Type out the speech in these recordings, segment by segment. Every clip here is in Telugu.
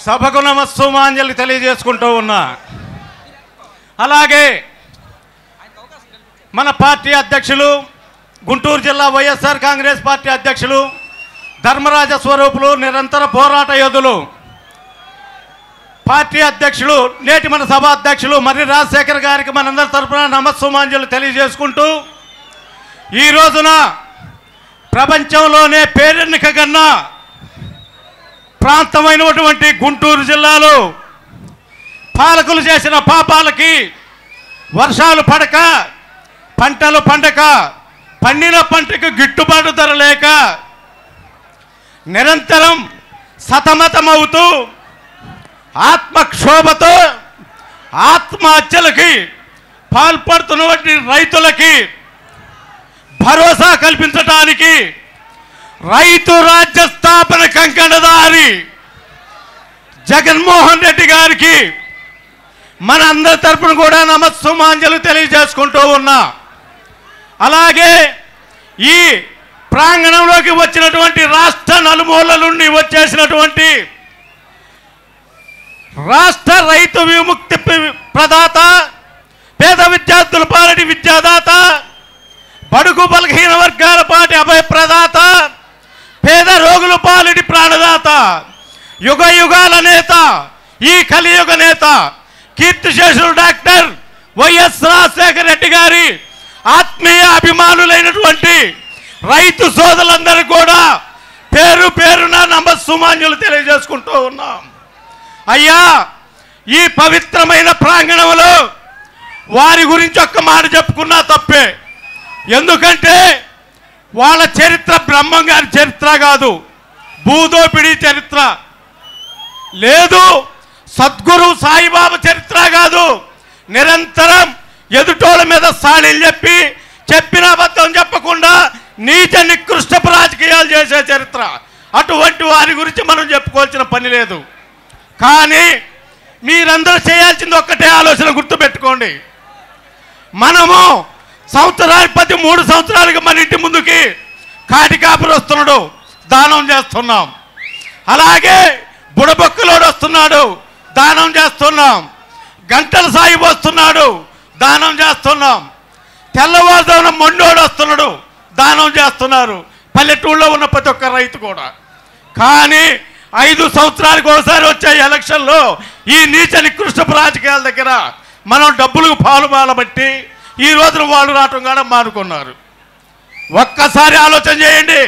సభకు నమస్సుమాంజలి తెలియజేసుకుంటూ ఉన్నా. అలాగే మన పార్టీ అధ్యక్షులు, గుంటూరు జిల్లా వైఎస్ఆర్ కాంగ్రెస్ పార్టీ అధ్యక్షులు, ధర్మరాజ స్వరూపులు, నిరంతర పోరాట యోధులు, పార్టీ అధ్యక్షులు, నేటి మన సభ అధ్యక్షులు మర్రి రాజశేఖర్ గారికి మనందరి తరఫున నమస్సుమాంజలి తెలియజేసుకుంటూ, ఈ రోజున ప్రపంచంలోనే పేరెన్నిక కన్నా ప్రాంతమైనటువంటి గుంటూరు జిల్లాలో పాలకులు చేసిన పాపాలకి వర్షాలు పడక, పంటలు పండక, పండిన పంటకు గిట్టుబాటు ధర లేక నిరంతరం సతమతమవుతూ ఆత్మక్షోభతో ఆత్మహత్యలకి పాల్పడుతున్నటువంటి రైతులకి భరోసా కల్పించడానికి రైతు రాజ్య స్థాపన కంకణదారి జగన్మోహన్ రెడ్డి గారికి మన అందరి తరపున కూడా నమస్సుమాంజలు తెలియజేసుకుంటూ ఉన్నా. అలాగే ఈ ప్రాంగణంలోకి వచ్చినటువంటి రాష్ట్ర నలుమూలల నుండి వచ్చేసినటువంటి రాష్ట్ర రైతు విముక్తి ప్రదాత, పేద విద్యార్థుల పాలటి విద్యాదాత, బడుగు బలహీన వర్గాల పాటి అభయ ప్రదాత, పేద రోగుల పాలిటి ప్రాణదాత, యుగ యుగాల నేత, ఈ కలియుగ నేత, కీర్తిశేషులు డాక్టర్ వైఎస్ రాజశేఖర రెడ్డి గారి ఆత్మీయ అభిమానులైనటువంటి రైతు సోదరులందరూ కూడా పేరు పేరున నమస్సుమాంజలు తెలియజేసుకుంటూ ఉన్నాం. అయ్యా, ఈ పవిత్రమైన ప్రాంగణంలో వారి గురించి ఒక్క మాట చెప్పుకున్నా తప్పే. ఎందుకంటే వాళ్ళ చరిత్ర బ్రహ్మం గారి చరిత్ర కాదు, భూదోపిడీ చరిత్ర లేదు, సద్గురు సాయిబాబా చరిత్ర కాదు. నిరంతరం ఎదుటోళ్ళ మీద సాడీలు చెప్పి, చెప్పిన అబద్ధం చెప్పకుండా నీచ నికృష్టపు రాజకీయాలు చేసే చరిత్ర. అటువంటి వారి గురించి మనం చెప్పుకోవాల్సిన పని లేదు. కానీ మీరందరూ చేయాల్సింది ఒక్కటే ఆలోచన గుర్తుపెట్టుకోండి. మనము సంవత్సరానికి 3 సంవత్సరాలుగా మన ఇంటి ముందుకి కాటికాపురు వస్తున్నాడు, దానం చేస్తున్నాం. అలాగే బుడబొక్కలోడు వస్తున్నాడు, దానం చేస్తున్నాం. గంటల సాయిబు వస్తున్నాడు, దానం చేస్తున్నాం. తెల్లవారుజామున మొండోడు వస్తున్నాడు, దానం చేస్తున్నారు పల్లెటూళ్ళలో ఉన్న ప్రతి ఒక్క రైతు కూడా. కానీ 5 సంవత్సరాలకు ఒకసారి వచ్చే ఎలక్షన్లో ఈ నీచ నికృష్టపు రాజకీయాల దగ్గర మనం డబ్బులకు పాలుబాలబట్టి ఈ రోజున వాళ్ళు రావటం కూడా మానుకున్నారు. ఒక్కసారి ఆలోచన చేయండి.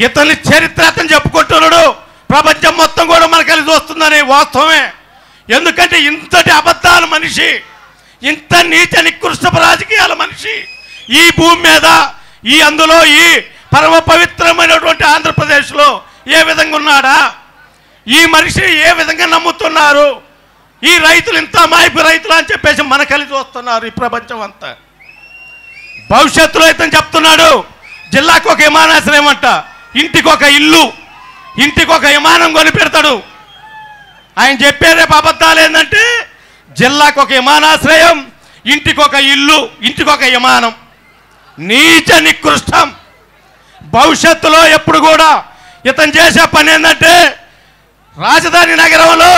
ఇతని చరిత్ర అతను చెప్పుకుంటున్నాడు, ప్రపంచం మొత్తం కూడా మన కలిసి వస్తుందని వాస్తవమే. ఎందుకంటే ఇంతటి అబద్ధాల మనిషి, ఇంత నీచ నికృష్టపు రాజకీయాల మనిషి ఈ భూమి మీద, అందులో ఈ పరమ పవిత్రమైనటువంటి ఆంధ్రప్రదేశ్లో ఏ విధంగా ఉన్నాడా? ఈ మనిషి ఏ విధంగా నమ్ముతున్నారు? ఈ రైతులు ఇంత మాయపు రైతులు అని చెప్పేసి మన కలిసి వస్తున్నారు ఈ ప్రపంచం అంతా. భవిష్యత్తులో ఇతను చెప్తున్నాడు, జిల్లాకు ఒక విమానాశ్రయం అంట, ఇంటికి ఒక ఇల్లు, ఇంటికి ఒక విమానం కొని పెడతాడు. ఆయన చెప్పే రేపు అబద్ధాలు ఏంటంటే జిల్లాకు ఒక విమానాశ్రయం, ఇంటికి ఒక ఇల్లు, ఇంటికి ఒక విమానం. నీచ నికృష్టం. భవిష్యత్తులో ఎప్పుడు కూడా ఇతను చేసే పని ఏంటంటే రాజధాని నగరంలో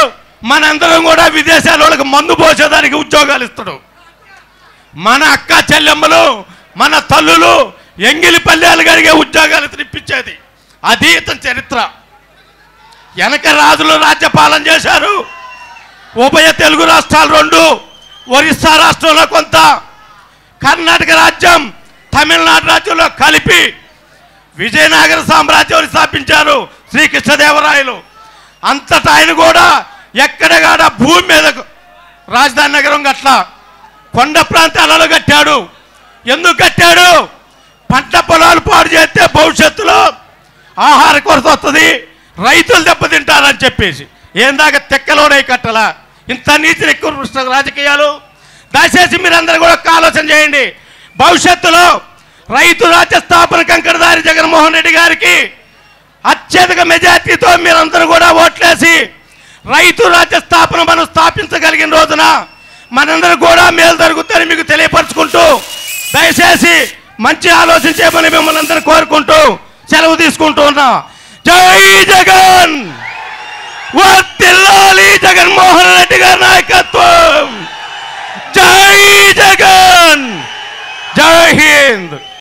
మనందరం కూడా విదేశాల వాళ్ళకి మందు పోసేదానికి ఉద్యోగాలు ఇస్తాడు. మన అక్క చెల్లెమ్మలు, మన తల్లులు ఎంగిలి పల్లెలు కడిగే ఉద్యోగాలు ఇప్పించేది. అది ఇతని చరిత్ర. వెనక రాజులు రాజ్యపాలన చేశారు. ఉభయ తెలుగు రాష్ట్రాలు 2, ఒరిస్సా రాష్ట్రంలో కొంత, కర్ణాటక రాజ్యం, తమిళనాడు రాజ్యంలో కలిపి విజయనగర సామ్రాజ్యాన్ని స్థాపించారు శ్రీకృష్ణదేవరాయలు. అంతటా ఆయన కూడా ఎక్కడగాడ భూమి మీద రాజధాని నగరం గట్ల కొండ ప్రాంతాలలో కట్టాడు. ఎందుకు కట్టాడు? పంట పొలాలు పాడు చేస్తే భవిష్యత్తులో ఆహార కొరత వస్తుంది, రైతులు దెబ్బతింటారని చెప్పేసి ఏందాక తెక్కలోనే కట్టలా ఇంత నీతి ఎక్కువ రాజకీయాలు. దయచేసి మీరందరూ కూడా ఆలోచన చేయండి. భవిష్యత్తులో రైతు రాజ్య స్థాపన కంకణదారి జగన్మోహన్ రెడ్డి గారికి అత్యధిక మెజార్టీతో మీరందరూ కూడా ఓట్లేసి రైతు రాజ్య స్థాపన మనం స్థాపించగలిగిన రోజున మనందరూ కూడా మేలు జరుగుతుందని మీకు తెలియపరచుకుంటూ, దయచేసి మంచి ఆలోచన చేయమని మిమ్మల్ని అందరూ కోరుకుంటూ సెలవు తీసుకుంటూ ఉన్నా. జై జగన్. జగన్మోహన్ రెడ్డి గారి నాయకత్వం. జై జగన్, జై హింద్.